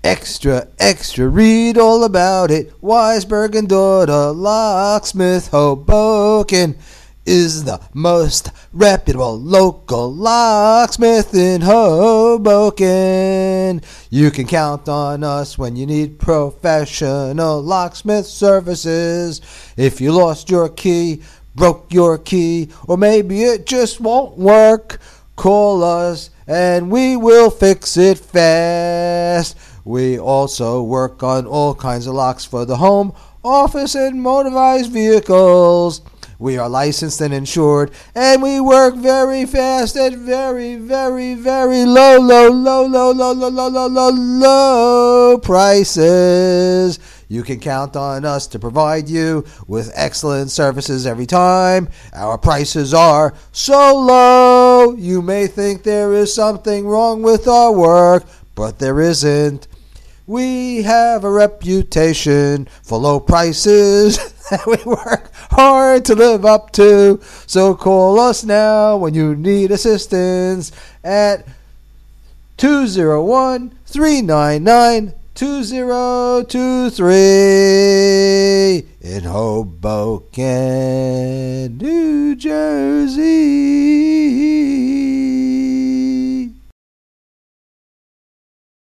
Extra, extra, read all about it. Wisberg and daughter, Locksmith Hoboken is the most reputable local locksmith in Hoboken. You can count on us when you need professional locksmith services. If you lost your key, broke your key, or maybe it just won't work, call us and we will fix it fast. We also work on all kinds of locks for the home, office, and motorized vehicles. We are licensed and insured, and we work very fast at very, very, very low prices. You can count on us to provide you with excellent services every time. Our prices are so low. You may think there is something wrong with our work, but there isn't. We have a reputation for low prices that we work hard to live up to. So call us now when you need assistance at 201-399-2023 in Hoboken, New Jersey.